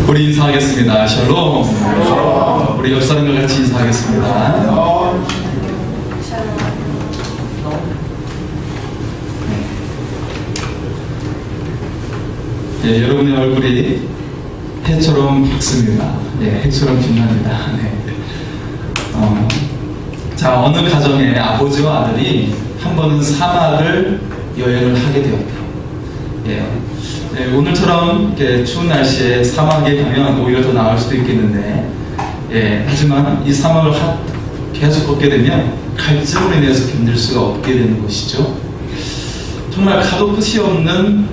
우리 인사하겠습니다. 샬롬. 우리 옆 사람과 같이 인사하겠습니다. 예, 여러분의 얼굴이 해처럼 밝습니다. 예, 해처럼 빛납니다. 네. 자, 어느 가정에 아버지와 아들이 한 번은 사막을 여행을 하게 되었다. 예. 네, 오늘처럼 이렇게 추운 날씨에 사막에 가면 오히려 더 나을 수도 있겠는데, 예, 하지만 이 사막을 계속 걷게 되면 갈증으로 인해서 견딜 수가 없게 되는 것이죠. 정말 가도 끝이 없는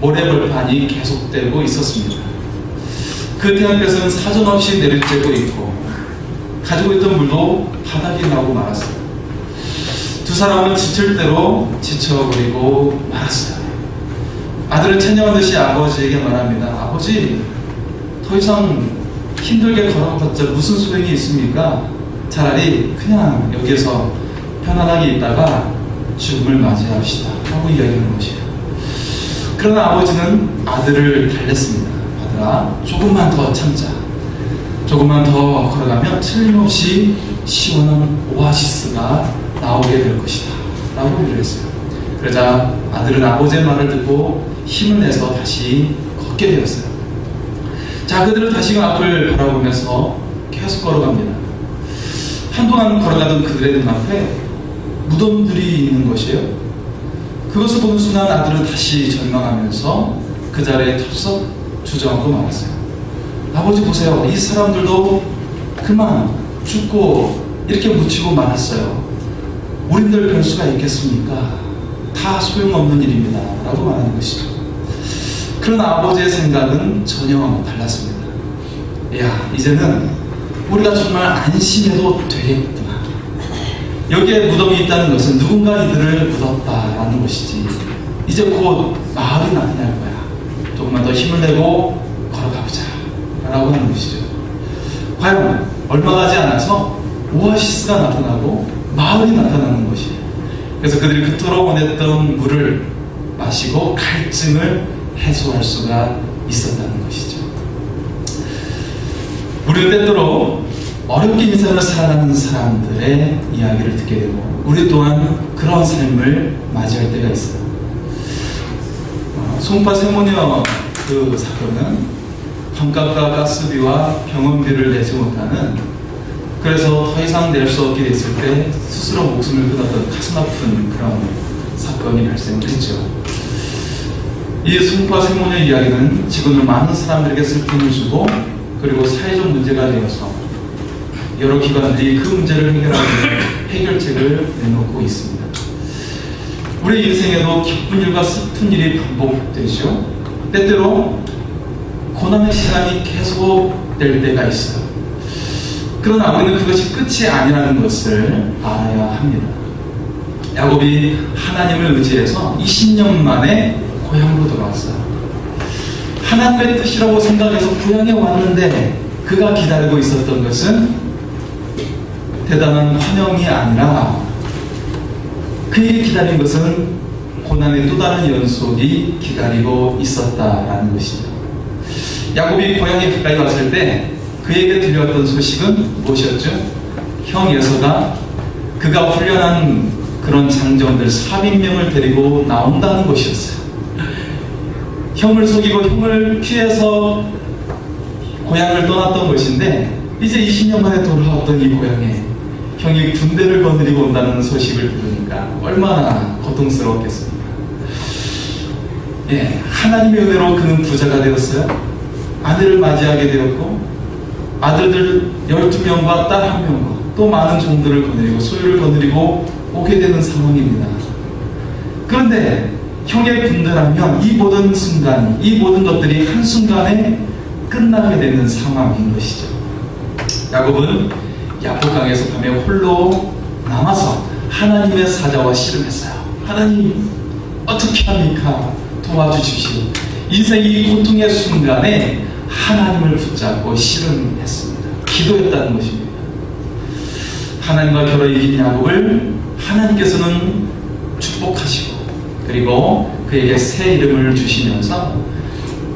모래벌판이 계속되고 있었습니다. 그 태양볕은 사정없이 내리쬐고 있고 가지고 있던 물도 바닥이 나오고 말았어요. 두 사람은 지칠 대로 지쳐버리고 말았어요. 아들은 찬양하듯이 아버지에게 말합니다. 아버지, 더 이상 힘들게 걸어봤자 무슨 소용이 있습니까? 차라리 그냥 여기에서 편안하게 있다가 죽음을 맞이합시다 하고 이야기하는 것이에요. 그러나 아버지는 아들을 달랬습니다. 아들아, 조금만 더 참자. 조금만 더 걸어가면 틀림없이 시원한 오아시스가 나오게 될 것이다 라고 얘기를 했어요. 그러자 아들은 아버지의 말을 듣고 힘을 내서 다시 걷게 되었어요. 자, 그들은 다시금 앞을 바라보면서 계속 걸어갑니다. 한동안 걸어가던 그들의 눈앞에 무덤들이 있는 것이에요. 그것을 보는 순간 아들은 다시 절망하면서 그 자리에 털썩 주저앉고 말았어요. 아버지 보세요. 이 사람들도 그만 죽고 이렇게 묻히고 말았어요. 우린들 별 수가 있겠습니까? 다 소용없는 일입니다 라고 말하는 것이죠. 그러나 아버지의 생각은 전혀 달랐습니다. 야, 이제는 우리가 정말 안심해도 되겠구나. 여기에 무덤이 있다는 것은 누군가 이들을 묻었다라는 것이지, 이제 곧 마을이 나타날 거야. 조금만 더 힘을 내고 걸어가보자 라고 하는 것이죠. 과연 얼마 가지 않아서 오아시스가 나타나고 마을이 나타나는 것이에요. 그래서 그들이 그토록 원했던 물을 마시고 갈증을 해소할 수가 있었다는 것이죠. 우리는 때때로 어렵게 인생을 살아가는 사람들의 이야기를 듣게 되고 우리 또한 그런 삶을 맞이할 때가 있어요. 송파 세모녀 그 사건은 반값과 가스비와 병원비를 내지 못하는, 그래서 더 이상 낼 수 없게 됐을 때 스스로 목숨을 끊었던 가슴 아픈 그런 사건이 발생했죠. 이 송파 세모녀 이야기는 지금은 많은 사람들에게 슬픔을 주고 그리고 사회적 문제가 되어서 여러 기관들이 그 문제를 해결하는 해결책을 내놓고 있습니다. 우리 인생에도 기쁜 일과 슬픈 일이 반복되죠. 때때로 고난의 시간이 계속될 때가 있어요. 그러나 우리는 그것이 끝이 아니라는 것을 알아야 합니다. 야곱이 하나님을 의지해서 20년 만에 고향으로 돌아왔어요. 하나님의 뜻이라고 생각해서 고향에 왔는데 그가 기다리고 있었던 것은 대단한 환영이 아니라 그에게 기다린 것은 고난의 또 다른 연속이 기다리고 있었다라는 것이죠. 야곱이 고향에 가까이 왔을 때 그에게 들려왔던 소식은 무엇이었죠? 형 에서가 그가 훈련한 그런 장정들 400명을 데리고 나온다는 것이었어요. 형을 속이고 형을 피해서 고향을 떠났던 것인데 이제 20년 만에 돌아왔던 이 고향에 형이 군대를 거느리고 온다는 소식을 들으니까 얼마나 고통스러웠겠습니까? 예, 하나님의 은혜로 그는 부자가 되었어요. 아내를 맞이하게 되었고 아들들 12명과 딸 1명과 또 많은 종들을 거느리고 소유를 거느리고 오게 되는 상황입니다. 그런데 형의 분들하면 이 모든 순간이, 이 모든 것들이 한순간에 끝나게 되는 상황인 것이죠. 야곱은 야복강에서 밤에 홀로 남아서 하나님의 사자와 씨름했어요. 하나님, 어떻게 합니까? 도와주십시오. 인생이 고통의 순간에 하나님을 붙잡고 씨름했습니다. 기도했다는 것입니다. 하나님과 겨뤄 이긴 야곱을 하나님께서는 축복하시고 그리고 그에게 새 이름을 주시면서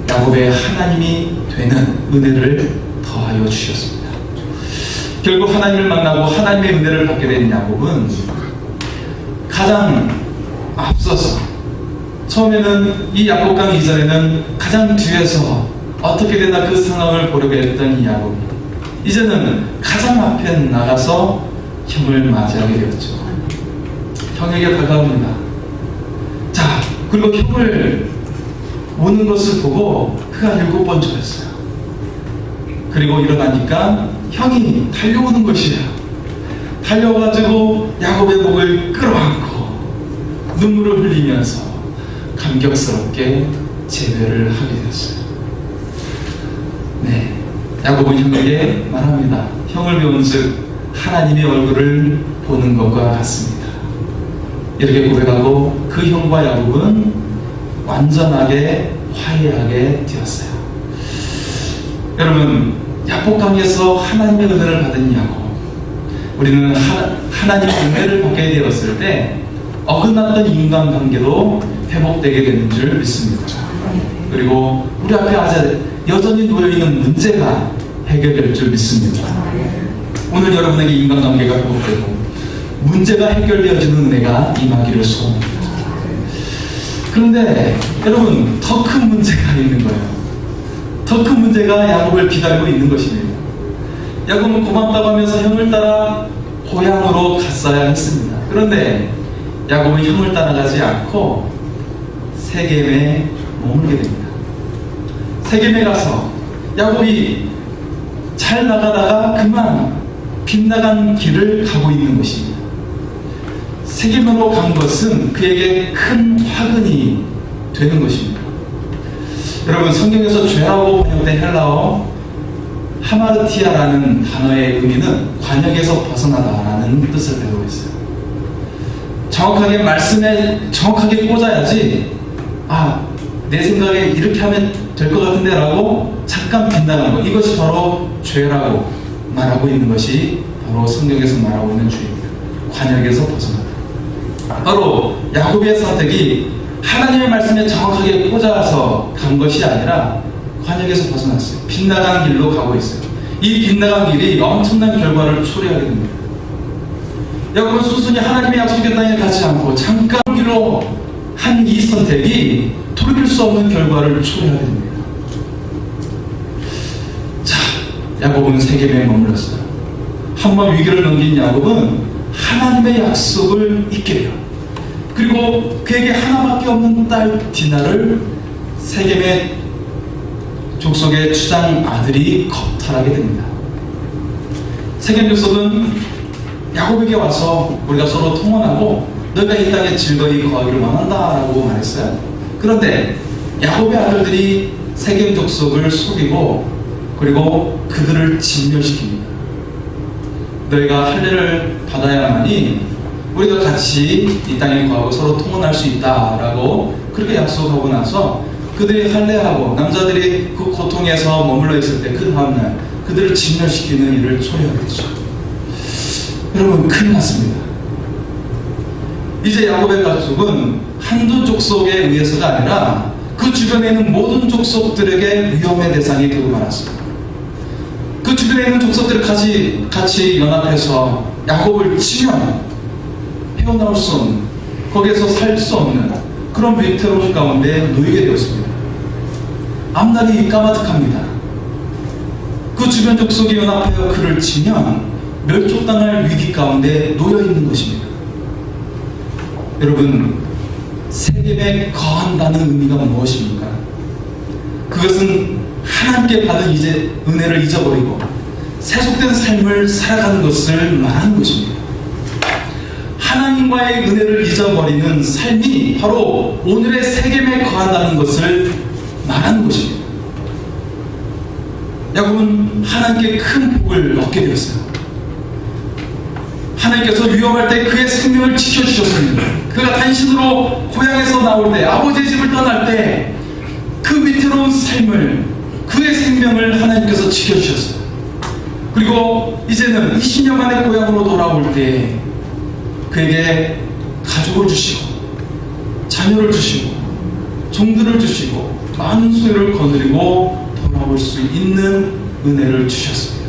야곱의 하나님이 되는 은혜를 더하여 주셨습니다. 결국 하나님을 만나고 하나님의 은혜를 받게 된 야곱은 가장 앞서서, 처음에는 이 야곱강 이전에는 가장 뒤에서 어떻게 되나 그 상황을 보려고 했던 이 야곱이 이제는 가장 앞에 나가서 형을 맞이하게 되었죠. 형에게 다가옵니다. 자, 그리고 형을 오는 것을 보고 그가 7번 죽었어요. 그리고 일어나니까 형이 달려오는 것이에요. 달려가지고 야곱의 목을 끌어안고 눈물을 흘리면서 감격스럽게 제배를 하게 되었어요. 네, 야곱은 형에게 말합니다. 형을 배운즉 하나님의 얼굴을 보는 것과 같습니다. 이렇게 고백하고 그 형과 야곱은 완전하게 화해하게 되었어요. 여러분, 야복강에서 하나님의 은혜를 받은 야곱, 우리는 하나님의 은혜를 받게 되었을 때 어긋났던 인간관계도 회복되게 되는 줄 믿습니다. 그리고 우리 앞에 아직 여전히 놓여있는 문제가 해결될 줄 믿습니다. 오늘 여러분에게 인간관계가 회복되고 문제가 해결되어지는 은혜가 임하기를 소원합니다. 그런데 여러분, 더 큰 문제가 있는 거예요. 더 큰 문제가 야곱을 기다리고 있는 것입니다. 야곱은 고맙다고 하면서 형을 따라 고향으로 갔어야 했습니다. 그런데 야곱은 형을 따라가지 않고 세겜에 머물게 됩니다. 세겜에 가서 야곱이 잘 나가다가 그만 빗나간 길을 가고 있는 것입니다. 세겜으로 간 것은 그에게 큰 화근이 되는 것입니다. 여러분, 성경에서 죄라고 번역된 헬라어 하마르티아라는 단어의 의미는 관역에서 벗어나다라는 뜻을 배우고 있어요. 정확하게 말씀에 정확하게 꽂아야지, 내 생각에 이렇게 하면 될 것 같은데 라고 잠깐 빗나가는 것, 이것이 바로 죄라고 말하고 있는 것이 바로 성경에서 말하고 있는 죄입니다. 관역에서 벗어나다. 바로 야곱의 선택이 하나님의 말씀에 정확하게 꽂아서 간 것이 아니라 관역에서 벗어났어요. 빗나간 길로 가고 있어요. 이 빗나간 길이 엄청난 결과를 초래하게 됩니다. 야곱은 순순히 하나님의 약속의 땅에 가지 않고 잠깐 길로 한 이 선택이 돌이킬 수 없는 결과를 초래하게 됩니다. 자, 야곱은 세겜에 머물렀어요. 한번 위기를 넘긴 야곱은 하나님의 약속을 잊게 돼요. 그리고 그에게 하나밖에 없는 딸 디나를 세겜의 족속의 추장 아들이 겁탈하게 됩니다. 세겜 족속은 야곱에게 와서 우리가 서로 통혼하고 너희가 이 땅에 즐거이 거하기를 원한다라고 말했어요. 그런데 야곱의 아들들이 세겜 족속을 속이고 그리고 그들을 진멸시킵니다. 너희가 할례를 받아야만이 우리가 같이 이 땅에 거하고 서로 통혼할 수 있다라고 그렇게 약속하고 나서 그들이 할례하고 남자들이 그 고통에서 머물러 있을 때 그 다음날 그들을 진멸시키는 일을 초래하게 되죠. 여러분, 큰일 났습니다. 이제 야곱의 가족은 한두 족속에 의해서가 아니라 그 주변에 있는 모든 족속들에게 위험의 대상이 되고 말았습니다. 그 주변에 있는 족속들을 같이 연합해서 야곱을 치면 헤어나올 수 없는, 거기에서 살 수 없는 그런 위태로움 가운데 놓이게 되었습니다. 앞날이 까마득합니다. 그 주변 족속이 연합하여 그를 치면 멸족당할 위기 가운데 놓여있는 것입니다. 여러분, 세겜에 거한다는 의미가 무엇입니까? 그것은 하나님께 받은 이제 은혜를 잊어버리고 세속된 삶을 살아가는 것을 말하는 것입니다. 하나님과의 은혜를 잊어버리는 삶이 바로 오늘의 세겜에 거한다는 것을 말하는 것입니다. 야곱은 하나님께 큰 복을 얻게 되었어요. 하나님께서 위험할 때 그의 생명을 지켜주셨습니다. 그가 단신으로 고향에서 나올 때, 아버지의 집을 떠날 때 그 위태로운 삶을, 그의 생명을 하나님께서 지켜주셨어요. 그리고 이제는 20년 만에 고향으로 돌아올 때 그에게 가족을 주시고 자녀를 주시고 종들을 주시고 많은 소유를 거느리고 돌아올 수 있는 은혜를 주셨습니다.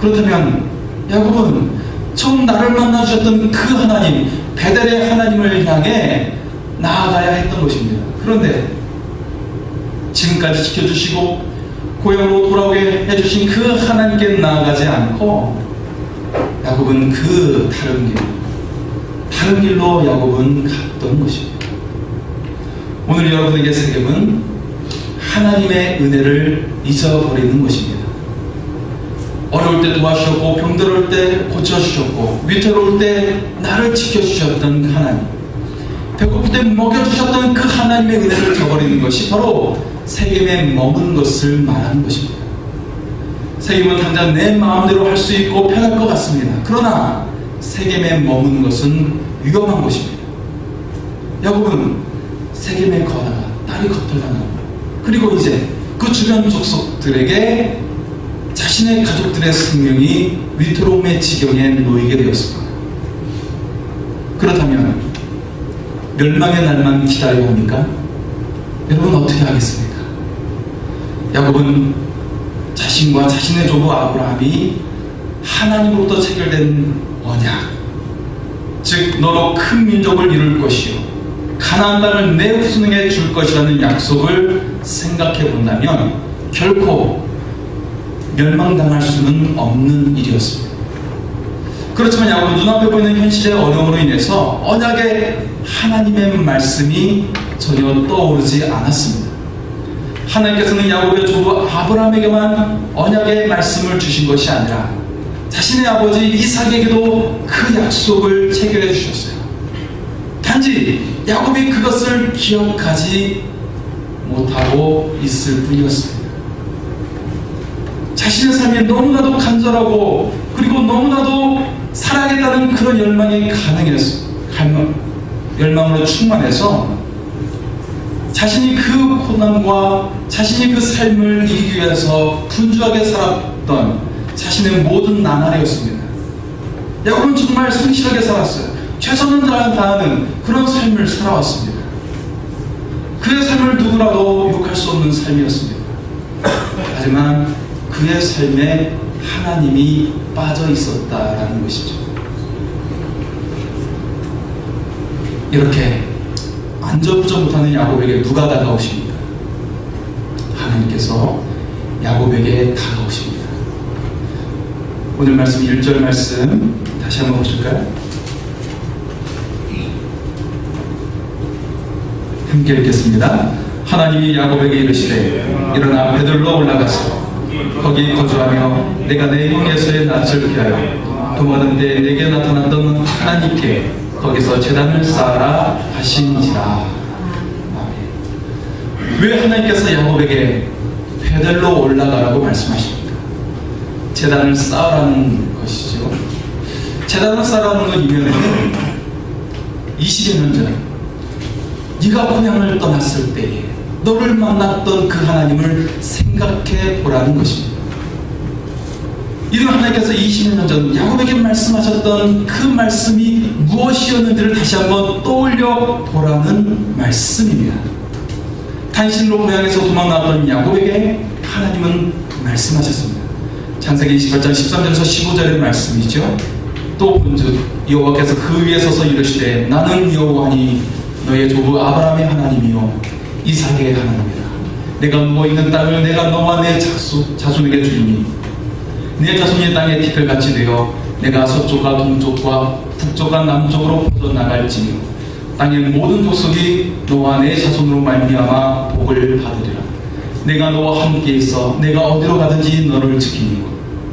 그렇다면 야곱은 처음 나를 만나 주셨던 그 하나님, 베델의 하나님을 향해 나아가야 했던 것입니다. 그런데 지금까지 지켜주시고 고향으로 돌아오게 해주신 그 하나님께 나아가지 않고 야곱은 그 다른 길로 야곱은 갔던 것입니다. 오늘 여러분에게 세겜은 하나님의 은혜를 잊어버리는 것입니다. 어려울 때 도와주셨고, 병들을 때 고쳐주셨고, 위태로울 때 나를 지켜주셨던 하나님, 배고플 때 먹여주셨던 그 하나님의 은혜를 저버리는 것이 바로 세겜에 머문 것을 말하는 것입니다. 세겜은 당장 내 마음대로 할 수 있고 편할 것 같습니다. 그러나 세겜에 머무는 것은 위험한 것입니다. 야곱은 세겜에 거하다가 딸이 겉돌아나고, 그리고 이제 그 주변 족속들에게 자신의 가족들의 생명이 위태로움의 지경에 놓이게 되었습니다. 그렇다면 멸망의 날만 기다려야 합니까? 여러분 어떻게 하겠습니까? 야곱은 자신과 자신의 조부 아브라함이 하나님으로부터 체결된 언약, 즉 너로 큰 민족을 이룰 것이요 가나안 땅을 내 후손에게 줄 것이라는 약속을 생각해 본다면 결코 멸망당할 수는 없는 일이었습니다. 그렇지만 야곱은 눈앞에 보이는 현실의 어려움으로 인해서 언약의 하나님의 말씀이 전혀 떠오르지 않았습니다. 하나님께서는 야곱의 조부 아브라함에게만 언약의 말씀을 주신 것이 아니라 자신의 아버지 이삭에게도 그 약속을 체결해 주셨어요. 단지 야곱이 그것을 기억하지 못하고 있을 뿐이었습니다. 자신의 삶이 너무나도 간절하고 그리고 너무나도 살아야겠다는 그런 열망으로 충만해서 자신이 그 고난과 자신이 그 삶을 이기기 위해서 분주하게 살았던 자신의 모든 나날이었습니다. 야곱은 정말 성실하게 살았어요. 최선을 다하는 그런 삶을 살아왔습니다. 그의 삶을 누구라도 욕할 수 없는 삶이었습니다. 하지만 그의 삶에 하나님이 빠져 있었다라는 것이죠. 이렇게 안절부절 못하는 야곱에게 누가 다가오십니까? 하나님께서 야곱에게 다가오십니다. 오늘 말씀 1절 말씀 다시 한번 보실까요? 함께 읽겠습니다. 하나님이 야곱에게 이르시되 일어나 베들로 올라가서 거기 거주하며 내가 내 형에서의 낯을 피하여 도망하는 데 내게 나타났던 하나님께 거기서 제단을 쌓아라 하신지라. 왜 하나님께서 야곱에게 베들로 올라가라고 말씀하십니까? 제단을 쌓으라는 것이죠. 제단을 쌓으라는 건 이면에는 20여 년 전 네가 고향을 떠났을 때에 너를 만났던 그 하나님을 생각해 보라는 것입니다. 이런 하나님께서 20년 전 야곱에게 말씀하셨던 그 말씀이 무엇이었는지를 다시 한번 떠올려 보라는 말씀입니다. 단신으로 고향에서 도망나왔던 야곱에게 하나님은 말씀하셨습니다. 창세기 28장 13절에서 15절의 말씀이죠. 또 본즉 여호와께서 그 위에 서서 이르시되 나는 여호와니 너의 조부 아브라함의 하나님이요 이삭의 하나님이라. 내가 누워있는 땅을 내가 너와 내 자손에게 주리니 내 자손이 땅의 티끌같이 되어 내가 서쪽과 동쪽과 북쪽과 남쪽으로 퍼져나갈지니 땅의 모든 족속이 너와 내 자손으로 말미암아 복을 받으리라. 내가 너와 함께 있어 내가 어디로 가든지 너를 지키니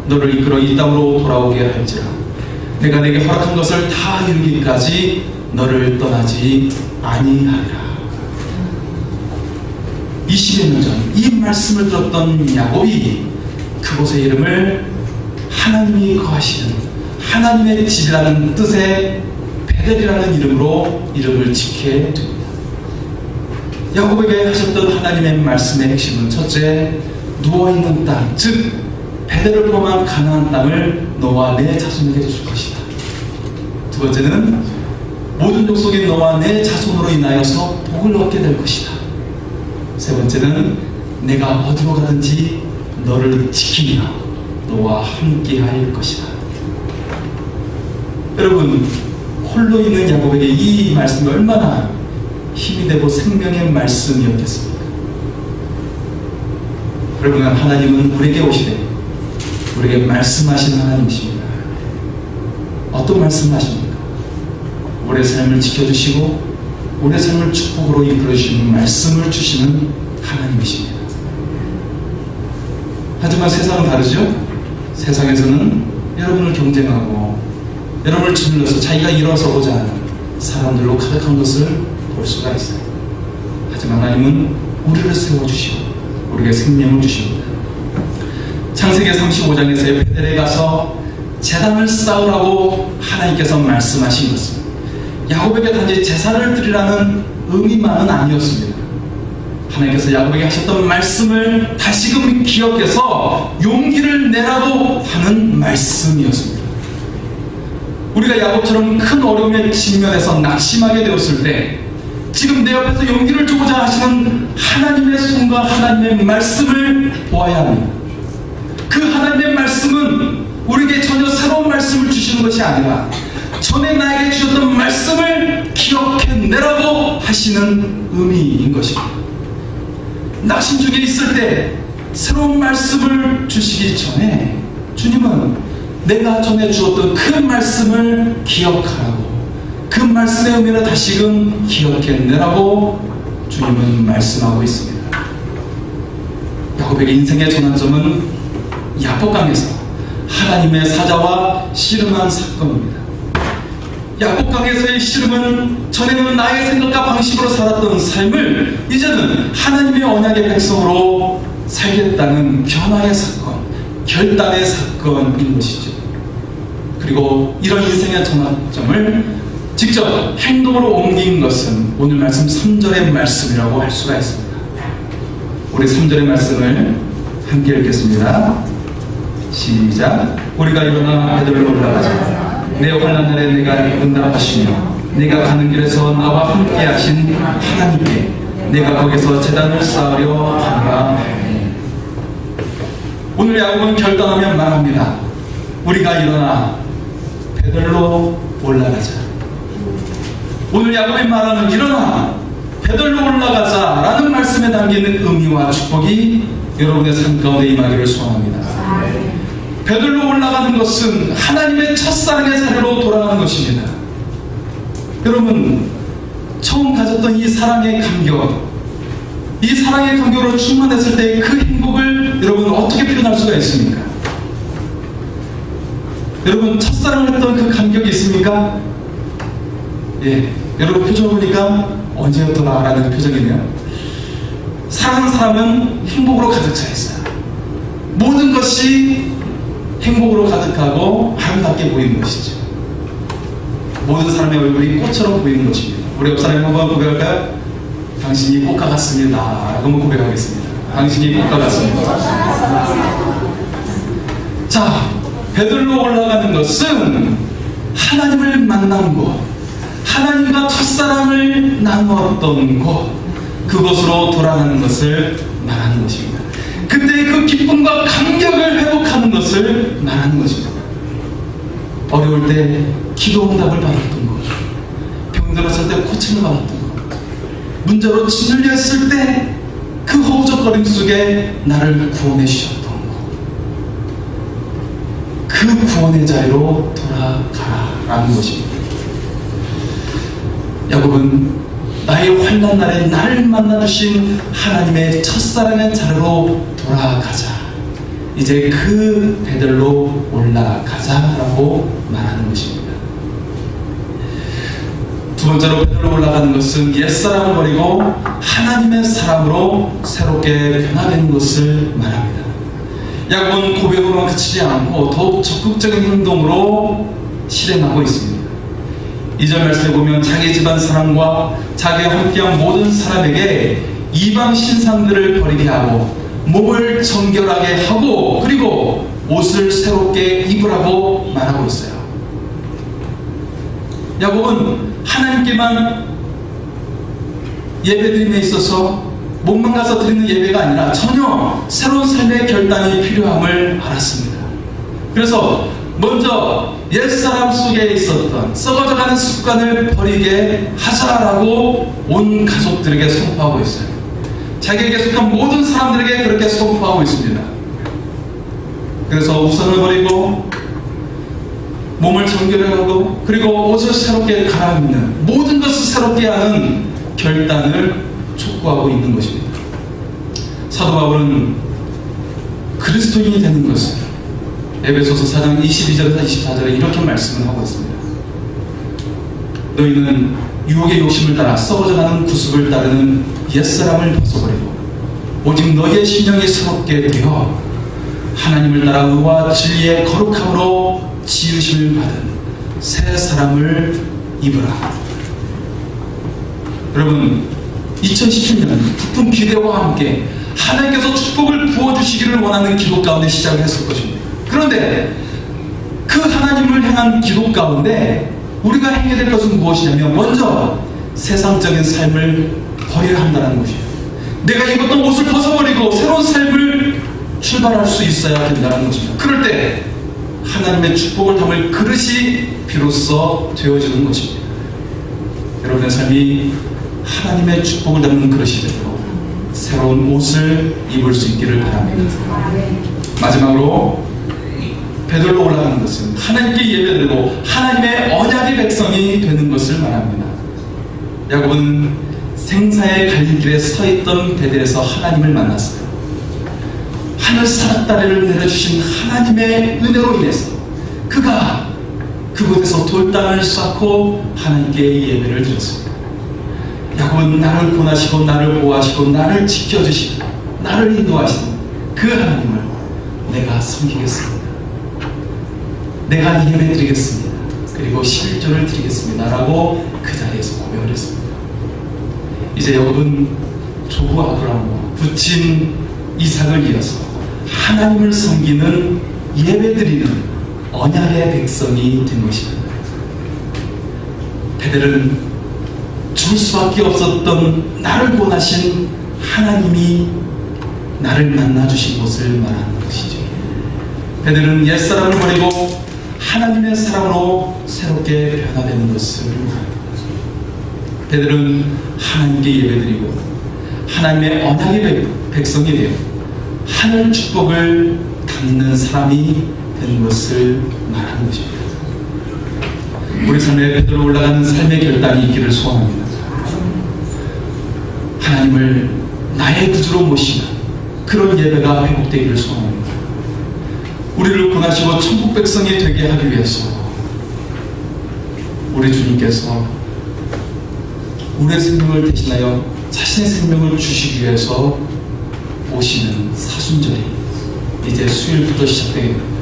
너를 이끌어 이 땅으로 돌아오게 할지라. 내가 내게 허락한 것을 다 이루기까지 너를 떠나지 아니하리라. 20여 년 전 이 말씀을 들었던 야곱이 그곳의 이름을 하나님이 거하시는 하나님의 집이라는 뜻의 베델이라는 이름으로 이름을 짓게 됩니다. 야곱에게 하셨던 하나님의 말씀의 핵심은 첫째, 누워있는 땅, 즉 베델을 포함한 가나안 땅을 너와 내 자손에게 줄 것이다. 두 번째는 모든 족속이 너와 내 자손으로 인하여서 복을 얻게 될 것이다. 세 번째는 내가 어디로 가든지 너를 지키며 너와 함께 할 것이다. 여러분, 홀로 있는 야곱에게 이 말씀이 얼마나 힘이 되고 생명의 말씀이었겠습니까? 여러분, 하나님은 우리에게 오시되 우리에게 말씀하신 하나님이십니다. 어떤 말씀을 하십니까? 우리의 삶을 지켜주시고 우리의 삶을 축복으로 이끌어주시는 말씀을 주시는 하나님이십니다. 하지만 세상은 다르죠? 세상에서는 여러분을 경쟁하고 여러분을 짓눌러서 자기가 일어서고자 하는 사람들로 가득한 것을 볼 수가 있어요. 하지만 하나님은 우리를 세워주시고 우리에게 생명을 주십니다. 창세기 35장에서의 베델에 가서 제단을 쌓으라고 하나님께서 말씀하신 것은 야곱에게 단지 제사를 드리라는 의미만은 아니었습니다. 하나님께서 야곱에게 하셨던 말씀을 다시금 기억해서 용기를 내라고 하는 말씀이었습니다. 우리가 야곱처럼 큰 어려움에 직면해서 낙심하게 되었을 때 지금 내 옆에서 용기를 주고자 하시는 하나님의 손과 하나님의 말씀을 보아야 합니다. 그 하나님의 말씀은 우리에게 전혀 새로운 말씀을 주시는 것이 아니라 전에 나에게 주셨던 말씀을 기억해내라고 하시는 의미인 것입니다. 낙심 중에 있을 때 새로운 말씀을 주시기 전에 주님은 내가 전에 주었던 그 말씀을 기억하라고, 그 말씀의 의미를 다시금 기억해내라고 주님은 말씀하고 있습니다. 야곱에게 인생의 전환점은 야복강에서 하나님의 사자와 씨름한 사건입니다. 야복강에서의 씨름은 전에는 나의 생각과 방식으로 살았던 삶을 이제는 하나님의 언약의 백성으로 살겠다는 변화의 사건, 결단의 사건인 것이죠. 그리고 이런 인생의 전환점을 직접 행동으로 옮긴 것은 오늘 말씀 3절의 말씀이라고 할 수가 있습니다. 우리 3절의 말씀을 함께 읽겠습니다. 시작. 우리가 일어나 베들로 올라가자. 내 환난 날에 내가 응답하시며 내가 가는 길에서 나와 함께 하신 하나님께 내가 거기서 제단을 쌓으려 하노라. 오늘 야곱은 결단하며 말합니다. 우리가 일어나 베들로 올라가자. 오늘 야곱의 말하는 일어나 베들로 올라가자 라는 말씀에 담기는 의미와 축복이 여러분의 삶 가운데 임하기를 소원합니다. 베들로 올라가는 것은 하나님의 첫사랑의 자리로 돌아가는 것입니다. 여러분, 처음 가졌던 이 사랑의 감격, 이 사랑의 감격으로 충만했을 때 그 행복을 여러분 어떻게 표현할 수가 있습니까? 여러분, 첫사랑을 했던 그 감격이 있습니까? 예, 여러분 표정 보니까 언제였더라 라는 표정이네요. 사랑하는 사람은 행복으로 가득 차 있어요. 모든 것이 행복으로 가득하고 아름답게 보이는 것이죠. 모든 사람의 얼굴이 꽃처럼 보이는 것입니다. 우리 옆 사람이 한번 고백할까요? 당신이 꽃과 같습니다. 한번 고백하겠습니다. 당신이 꽃과 같습니다. 자, 베들로 올라가는 것은 하나님을 만난 곳, 하나님과 첫사랑을 나누었던 곳, 그것으로 돌아가는 것을 말하는 것입니다. 그때의 그 기쁨과 감격을 회복하는 것을 말하는 것입니다. 어려울 때 기도 응답을 받았던 것, 병들었을 때 고침을 받았던 것, 문제로 짓눌렸을 때 그 허우적거림 속에 나를 구원해 주셨던 것, 그 구원의 자리로 돌아가라는 것입니다. 야곱은 나의 환난 날에 나를 만나주신 하나님의 첫사랑의 자리로 돌아가자. 이제 그 베들로 올라가자라고 말하는 것입니다. 두 번째로 베들로 올라가는 것은 옛사람을 버리고 하나님의 사람으로 새롭게 변화되는 것을 말합니다. 야곱은 고백으로만 그치지 않고 더욱 적극적인 행동으로 실행하고 있습니다. 2절 말씀에 보면 자기 집안 사람과 자기와 함께한 모든 사람에게 이방 신상들을 버리게 하고 몸을 정결하게 하고 그리고 옷을 새롭게 입으라고 말하고 있어요. 야곱은 하나님께만 예배드림에 있어서 몸만 가서 드리는 예배가 아니라 전혀 새로운 삶의 결단이 필요함을 알았습니다. 그래서 먼저 옛사람 속에 있었던 썩어져가는 습관을 버리게 하자라고 온 가족들에게 선포하고 있어요. 자기에게 속한 모든 사람들에게 그렇게 선포하고 있습니다. 그래서 우선을 버리고 몸을 정결하고 그리고 옷을 새롭게 갈아입는 모든 것을 새롭게 하는 결단을 촉구하고 있는 것입니다. 사도 바울은 그리스도인이 되는 것을 에베소서 4장 22절에서 24절에 이렇게 말씀을 하고 있습니다. 너희는 유혹의 욕심을 따라 썩어져가는 구습을 따르는 옛사람을 벗어버리고 오직 너희의 심령이 새롭게 되어 하나님을 따라 의와 진리의 거룩함으로 지으심을 받은 새 사람을 입으라. 여러분, 2017년 깊은 기대와 함께 하나님께서 축복을 부어주시기를 원하는 기도 가운데 시작을 했을 것입니다. 그런데 그 하나님을 향한 기도 가운데 우리가 행해야 될 것은 무엇이냐면 먼저 세상적인 삶을 버려야 한다는 것이에요. 내가 입었던 옷을 벗어버리고 새로운 삶을 출발할 수 있어야 된다는 것입니다. 그럴 때 하나님의 축복을 담을 그릇이 비로소 되어지는 것입니다. 여러분의 삶이 하나님의 축복을 담는 그릇이 되고 새로운 옷을 입을 수 있기를 바랍니다. 마지막으로 베들로 올라가는 것은 하나님께 예배드리고 하나님의 언약의 백성이 되는 것을 말합니다. 야곱은 생사의 갈림길에 서 있던 베델에서 하나님을 만났어요. 하늘 사닥다리를 내려주신 하나님의 은혜로 인해서 그가 그곳에서 돌담을 쌓고 하나님께 예배를 드렸습니다. 야곱은 나를 권하시고 나를 보호하시고 나를 지켜주시고 나를 인도하시는 그 하나님을 내가 섬기겠습니다. 내가 예배 드리겠습니다. 그리고 11조를 드리겠습니다. 라고 그 자리에서 고백을 했습니다. 이제 야곱은 조부 아브라함과 부친 이삭을 이어서 하나님을 섬기는 예배드리는 언약의 백성이 된 것입니다. 베델은 죽을 수밖에 없었던 나를 원하신 하나님이 나를 만나주신 것을 말하는 것이죠. 베델은 옛사람을 버리고 하나님의 사랑으로 새롭게 변화되는 것을 말합니다. 베델은 하나님께 예배드리고 하나님의 언약의 백성이 되어 하늘 축복을 담는 사람이 되는 것을 말하는 것입니다. 우리 삶의 베델로 올라가는 삶의 결단이 있기를 소원합니다. 하나님을 나의 구주로 모시는 그런 예배가 회복되기를 소원합니다. 우리를 구원하시고 천국 백성이 되게 하기 위해서 우리 주님께서 우리의 생명을 대신하여 자신의 생명을 주시기 위해서 오시는 사순절이 이제 수요일부터 시작되게 됩니다.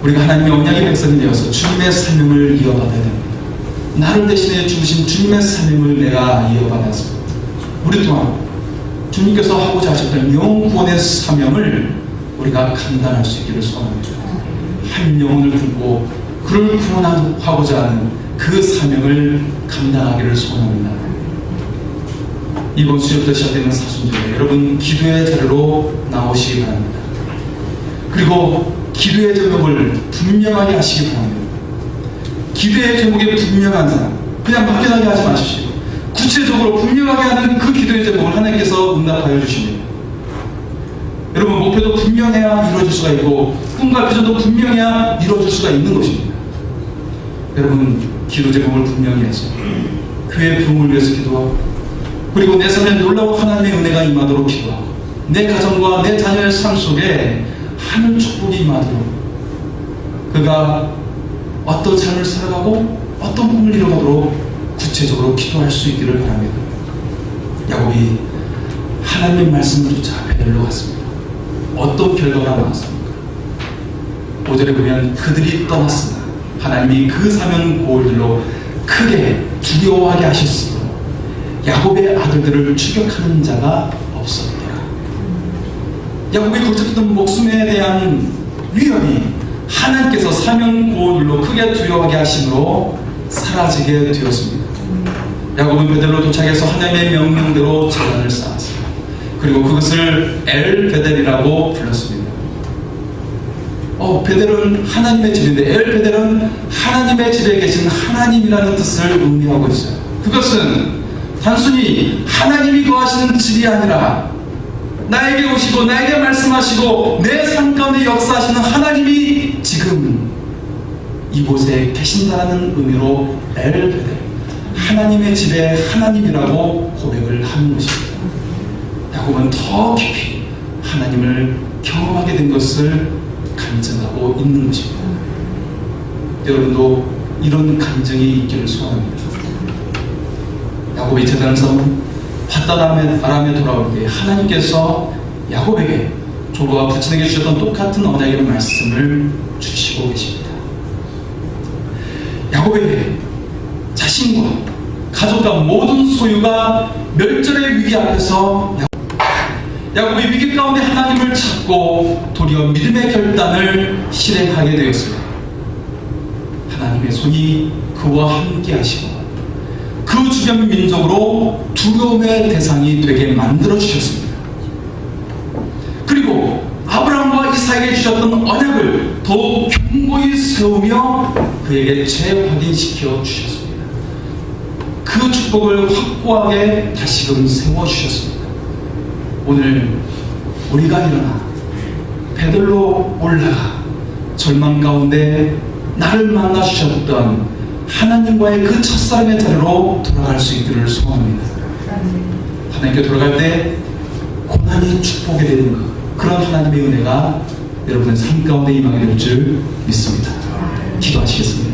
우리가 하나님의 언약의 백성이 되어서 주님의 사명을 이어받아야 됩니다. 나를 대신해 주신 주님의 사명을 내가 이어받아서 우리 또한 주님께서 하고자 하셨던 영구원의 사명을 우리가 감당할 수 있기를 소원합니다. 한 영혼을 품고 그를 구원하고자 하는 그 사명을 감당하기를 소원합니다. 이번 수요일부터 시작되는 사순절에 여러분 기도의 자리로 나오시기 바랍니다. 그리고 기도의 제목을 분명하게 하시기 바랍니다. 기도의 제목에 분명한 사람 그냥 막연하게 하지 마십시오. 구체적으로 분명하게 하는 그 기도의 제목을 하나님께서 응답하여 주십니다. 여러분 목표도 분명해야 이루어질 수가 있고 꿈과 비전도 분명해야 이루어질 수가 있는 것입니다. 여러분 기도 제목을 분명히 해서 교회의 부흥을 위해서 기도하고 그리고 내 삶에 놀라운 하나님의 은혜가 임하도록 기도하고 내 가정과 내 자녀의 삶 속에 하늘 축복이 임하도록 그가 어떤 삶을 살아가고 어떤 꿈을 이루도록 구체적으로 기도할 수 있기를 바랍니다. 야곱이 하나님의 말씀을 쫓아 베델로 갔습니다. 어떤 결과가 나왔습니까? 5절에 보면 그들이 떠났으나 하나님이 그 사명 고을들로 크게 두려워하게 하셨으므로 야곱의 아들들을 추격하는 자가 없었더라. 야곱이 걱정했던 목숨에 대한 위협이 하나님께서 사명 고을들로 크게 두려워하게 하심으로 사라지게 되었습니다. 야곱은 베델로 도착해서 하나님의 명령대로 제단을 쌓았습니다. 그리고 그것을 엘 베델이라고 불렀습니다. 베델은 하나님의 집인데 엘 베델은 하나님의 집에 계신 하나님이라는 뜻을 의미하고 있어요. 그것은 단순히 하나님이 거하시는 집이 아니라 나에게 오시고 나에게 말씀하시고 내 삶 가운데 역사하시는 하나님이 지금 이곳에 계신다는 의미로 엘 베델, 하나님의 집에 하나님이라고 고백을 하는 것입니다. 야곱은 더 깊이 하나님을 경험하게 된 것을 간증하고 있는 것입니다. 여러분도 이런 간증이 있기를 소원합니다. 야곱이 제단을 쌓은 밧다람에 돌아올 때 하나님께서 야곱에게 조부와 부친에게 주셨던 똑같은 언약의 말씀을 주시고 계십니다. 야곱에게 자신과 가족과 모든 소유가 멸절의 위기 앞에서 야곱이 위기 가운데 하나님을 찾고 도리어 믿음의 결단을 실행하게 되었습니다. 하나님의 손이 그와 함께 하시고 그 주변 민족으로 두려움의 대상이 되게 만들어 주셨습니다. 그리고 아브라함과 이삭에게 주셨던 언약을 더욱 견고히 세우며 그에게 재확인시켜 주셨습니다. 그 축복을 확고하게 다시금 세워주셨습니다. 오늘 우리가 일어나 베들로 올라가 절망 가운데 나를 만나 주셨던 하나님과의 그 첫사랑의 자리로 돌아갈 수 있기를 소원합니다. 하나님께 돌아갈 때 고난이 축복이 되는 것, 그런 하나님의 은혜가 여러분의 삶 가운데 임하게 될 줄 믿습니다. 기도하시겠습니다.